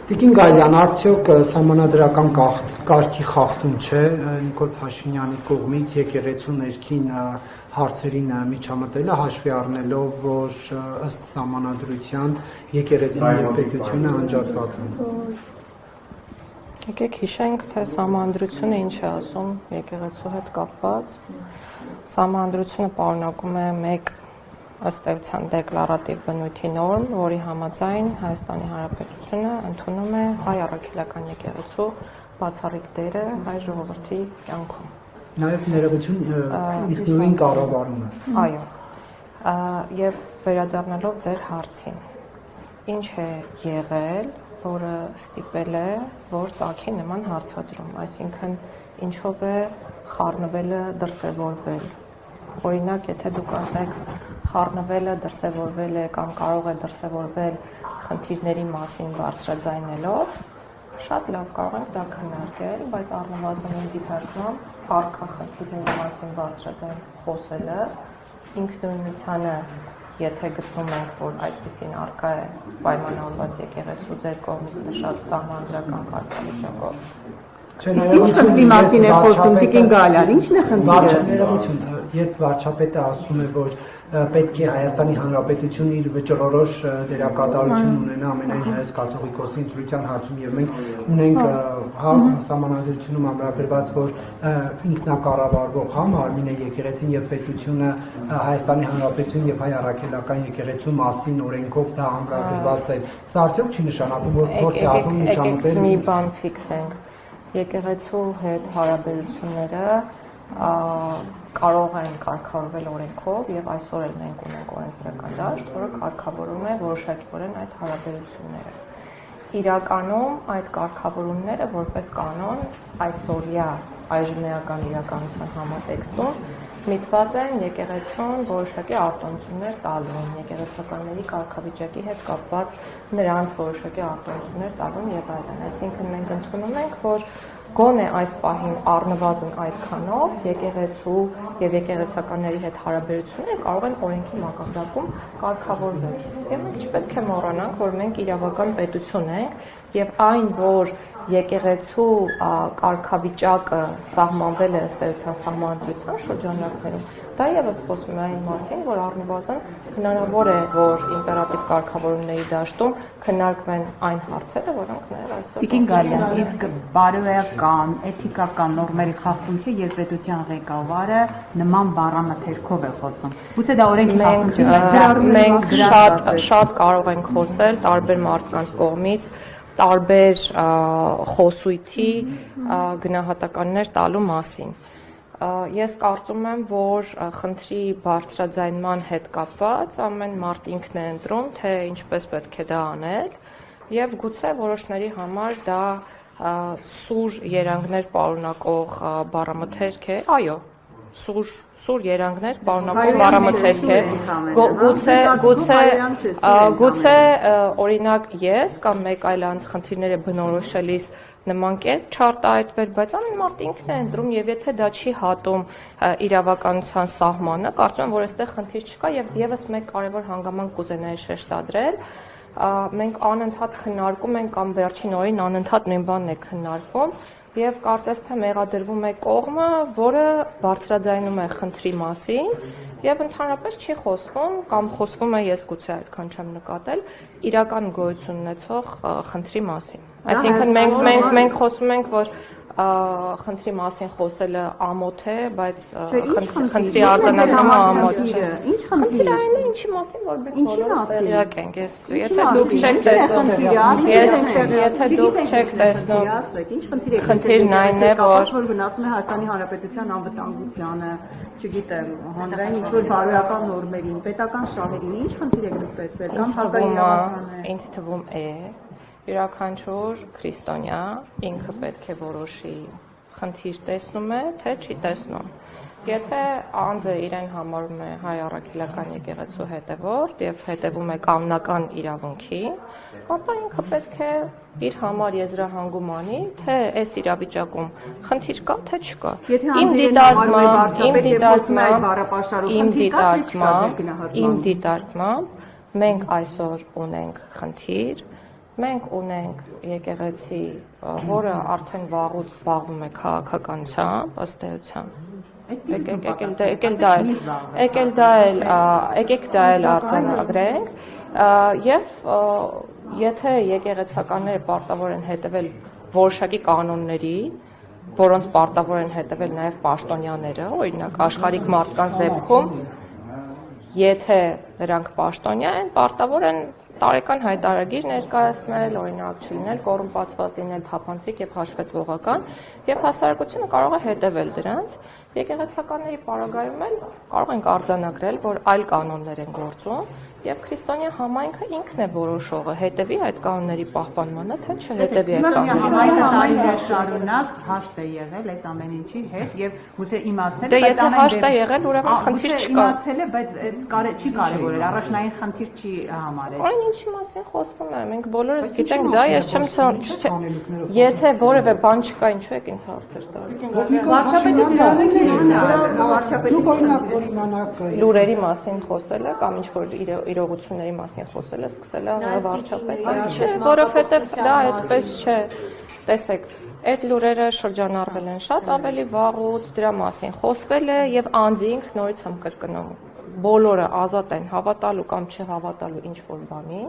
Տիկին Գալյան, արդյոք սահմանադրական կարգի խախտում չէ Նիկոլ Փաշինյանի կողմից եկեղեցու ներքին հարցերին միջամտելը, հաշվի առնելով, որ ըստ սահմանադրության եկեղեցին եւ պետությունը անջատված են։ Եկեք հիշենք, թե սահմանադրությունը ինչ է ասում եկեղեցու հետ կապված։ Սահմանադրությունը պարունակում է մեկ ըստ էության դեկլարատիվ բնույթի նորմ, որի համաձայն Հայաստանի Հանրապետությունը ընդունում է հայ առաքելական եկեղեցու բացառիկ դերը հայ ժողովրդի կյանքում։ Նաև ներողություն ինքնուրույն կառավարումը։ Այո։ Եվ վերադառնալով ձեր հարցին, ինչ է եղել, որը ստիպել է, որ ծագի նման հարցադրում, այսինքն ինչով է խառնվելը դրսևորվել։ Օրինակ, եթե դուք ասեք խառնվելը դրսևորվել է կամ կարող է դրսևորվել խնդիրների մասին բարձրաձայնելով, շատ լավ կարող ենք դա քննարկել, բայց առնվազն իմ դիտարկմամբ առկա խնդիրների մասին բարձրաձայն խոսելը ինքնուրույնությանը, եթե գտնում ենք, որ այդպիսին առկա է պայմանավորված եկեղեցու ձեր կողմից նշած սահմանադրական կարգավիճակով։ Ինչ խնդրի մասին է խոսում Տիկին Գալյան, ինչն է խնդիրը։ Երբ վարչապետը ասում է, որ պետք է Հայաստանի Հանրապետությունը իր վճռորոշ դերակատարություն ունենա ամենայն հայոց կաթողիկոսի ընտրության հարցում, եւ մենք ունենք սահմանադրությունում ամրագրված, որ ինքնակառավարվող Մարմին է եկեղեցին եւ պետությունը Հայաստանի Հանրապետություն եւ հայ առաքելական եկեղեցու մասին օրենքով դա ամրագրված է։ Սա արդյոք չի նշանակում, որ փորձ է անում միջամտել։ Մի բան ֆիքսենք։ Եկեղեցու հետ հարաբերությունները կարող են կարգավորվել օրենքով եւ այսօր էլ մենք ունենք օրենսդրական դաշտ, որը կարգավորում է որոշակիորեն այդ հարաբերությունները։ Իրականում այդ կարգավորումները որպես կանոն այսօրյա այժմեական իրականության համատեքստում միտված են եկեղեցուն որոշակի արտոնություններ տալուն, եկեղեցականների կարգավիճակի հետ կապված նրանց որոշակի արտոնություններ տալուն եւ այլն։ Այսինքն մենք ընդունում ենք, որ գոնե այս պահին առնվազն այդքանով եկեղեցու եւ եկեղեցականների հետ հարաբերությունները կարող են օրենքի մակարդակում կարգավորվել։ Եվ մենք չպետք է մոռանանք, որ մենք իրավական պետություն ենք եւ այն, որ եկեղեցու կարգավիճակը սահմանվել է ըստ էության սահմանադրության շրջանակներում, դա եւս խոսում է այն մասին, որ առնվազն հնարավոր է, որ իմպերատիվ կարգավորումների դաշտում քննարկվեն այն հարցերը, որոնք նաև այսօր։ Տիկին Գալյան, իսկ բարոյական, էթիկական նորմերի խախտում չէ, երբ պետության ղեկավարը նման բառամթերքով է խոսում։ Գուցե դա օրենքի խախտում չէ։ Մենք շատ կարող ենք խոսել տարբեր մարդկանց կողմից տարբեր խոսույթի գնահատականներ տալու մասին։ Ես կարծում եմ, որ խնդրի բարձրաձայնման հետ կապված ամեն մարդ ինքն է ընտրում, թե ինչպես պետք է դա անել, եւ գուցե որոշների համար դա սուր երանգներ պարունակող բառամթերք է, այո, սուր երանգներ պարունակող բառամթերք է, գուցե օրինակ ես կամ մեկ այլ անձ խնդիրները բնորոշելիս նման կերպ չարտահայտվել, բայց ամեն մարդ ինքն է ընտրում եւ եթե դա չի հատում իրավականության սահմանը, կարծում եմ, որ այստեղ խնդիր չկա եւ եւս մեկ կարեւոր հանգամանք կուզենայի շեշտադրել, մենք անընդհատ քննարկում ենք կամ վերջին օրին անընդհատ նույն բանն է քննարկվում եւ կարծես թե մեղադրվում է կողմը, որը բարձրաձայնում է խնդրի մասին եւ ընդհանրապես չի խոսվում կամ խոսվում է, ես գուցե այդքան չեմ նկատել, իրական գոյություն ունեցող խնդրի մասին։ Այսինքն մենք խոսում ենք, որ խնդրի մասին խոսելը ամոթ է, բայց խնդրի արձանագրումը ամոթ չէ։ Ինչ խնդիր է, ինչի մասին, որ մենք բոլորս տեղյակ ենք։ Եթե դուք չեք տեսնում, եթե դուք չեք տեսնում, ինչ խնդիր է։ Խնդիրն այն է, որ վնասում է Հայաստանի Հանրապետության անվտանգությանը, չգիտեմ, հանրային ինչ-որ բարոյական նորմերին, պետական շահերին, ինչ խնդիր եք դուք տեսել կամ հակաիրավական։ Ինձ թվում է յուրաքանչյուր քրիստոնյա ինքը պետք է որոշի խնդիր տեսնում է, թե չի տեսնում։ Եթե անձը իրեն համարում է հայ առաքելական եկեղեցու հետևորդ եւ հետևում է կամնական իրավունքին, ապա ինքը պետք է իր համար եզրահանգում անի, թե այս իրավիճակում խնդիր կա, թե չկա։ Իմ դիտարկմամբ մենք այսօր ունենք խնդիր Մենք ունենք եկեղեցի, որը արդեն վաղուց զբաղվում է քաղաքականությամբ, ըստ էության։ Եկեք դա էլ արձանագրենք եւ եթե եկեղեցականները պարտավոր են հետևել որոշակի կանոնների, որոնց պարտավոր են հետևել նաև պաշտոնյաները, օրինակ աշխարհիկ մարդկանց դեպքում, եթե նրանք պաշտոնյա են, պարտավոր են տարեկան հայտարարագիր ներկայացնել, օրինակ չլինել կոռումպացված, լինել թափանցիկ եւ հաշվետվողական, եւ հասարակությունը կարող է հետևել դրանց։ Եկեղեցականների պարագայում էլ կարող ենք արձանագրել, որ այլ կանոններ են գործում եւ քրիստոնյա համայնքը ինքն է որոշողը, հետևի այդ կանոնների պահպանմանը, թե չհետևի այդ կանոնների։ Համայնքը տարիներ շարունակ հաշտ է եղել այս ամեն ինչի հետ եւ գուցե իմացել, բայց եթե հաշտ է եղել, ուրեմն խնդիր չկա։ Իմացել է, բայց չի կարևորել, առաջնային խնդիր չի համարել։ Այն ինչի մասին խոսվում է, մենք բոլորս գիտենք դա, ես չեմ եթե որևէ բան չկա, ինչու եք ինձ հարցեր տալիս։ Լուրերի մասին խոսելը կամ ինչ-որ իրողությունների մասին խոսելը սկսել է վարչապետը, որովհետև դա այդպես չէ։ Տեսեք, այդ լուրերը շրջանառվել են շատ ավելի վաղուց, դրա մասին խոսվել է եւ անձինք նորից եմ կրկնում, բոլորը ազատ են հավատալու կամ չհավատալու ինչ-որ բանի,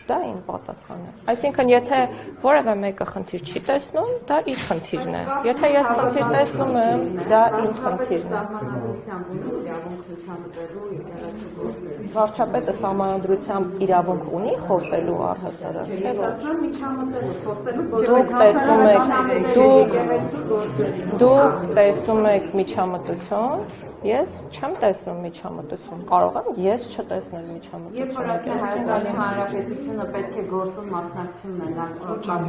դա իմ պատասխանը։ Այսինքն, եթե որևէ մեկը խնդիր չի տեսնում, դա իր խնդիրն է։ Եթե ես խնդիր տեսնում եմ, դա իմ խնդիրն է։ Վարչապետը սահմանադրությամբ իրավունք ունի խոսելու առհասարակ։ Դուք տեսնում եք միջամտություն, ես չեմ տեսնում միջամտություն։ Կարող եմ ես չտեսնել միջամտություն։ Պետք է գործում մասնակցություն ունենալ կառավարության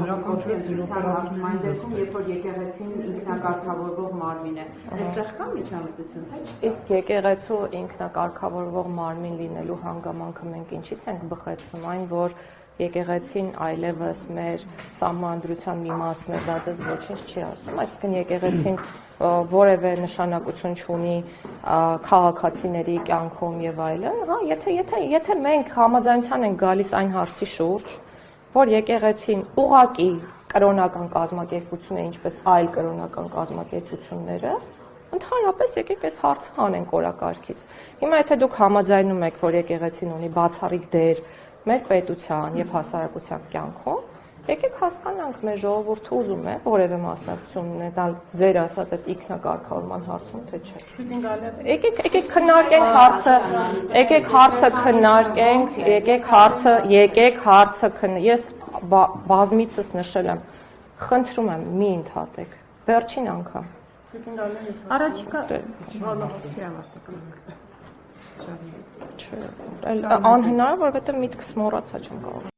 դեպքում, երբ որ եկեղեցին ինքնակարգավորվող մարմին է։ Այստեղ կա միջամտություն, թե՞ չէ։ Իսկ եկեղեցու ինքնակարգավորվող մարմին լինելու հանգամանքը մենք ինչից ենք բխեցնում, այն որ եկեղեցին այլևս մեր սահմանադրության մի մասն է, դա ձեզ ոչինչ չի ասում, այսինքն եկեղեցին որևէ նշանակություն չունի քաղաքացիների կյանքում եւ այլն, հա, եթե մենք համաձայնության ենք գալիս այն հարցի շուրջ, որ եկեղեցին ուղղակի կրոնական կազմակերպություն է, ինչպես այլ կրոնական կազմակերպությունները, ընդհանրապես եկեք այս հարցը անենք օրակարգից։ Հիմա եթե դուք համաձայնում եք, որ եկեղեցին ունի բացառիկ դեր մեր պետության եւ հասարակության կյանքում, եկեք հասկանանք մեր ժողովուրդը ուզում է որևէ մասնակցություն ունենալ ձեր ասած այդ ինքնակարգավորման հարցում, թե չէ։ Եկեք քննարկենք հարցը, ես բազմիցս նշել եմ, խնդրում եմ մի ընդհատեք, վերջին անգամ։ Առաջիկա Անհնար, որովհետև միտքս մոռացա չեմ կարող։